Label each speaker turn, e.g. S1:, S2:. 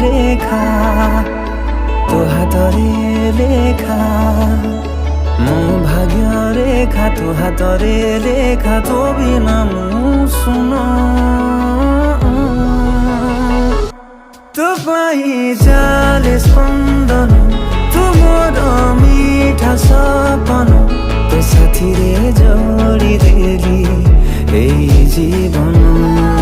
S1: ଲେଖା ତୋ ହାତରେ ଲେଖା ମୋ ଭାଗ୍ୟ ରେଖା ତୋ ହାତରେ ଲେଖା ତୋ ବିନା ମୁଁ ଶୂନ ତୋ ପାଇଁ ଚାଲେ ସ୍ପନ୍ଦନ ତୁ ମୋର ମିଠା ସପନ ତୋ ସାଥିରେ ଯୋଡ଼ି ଦେଲି এই জীবন।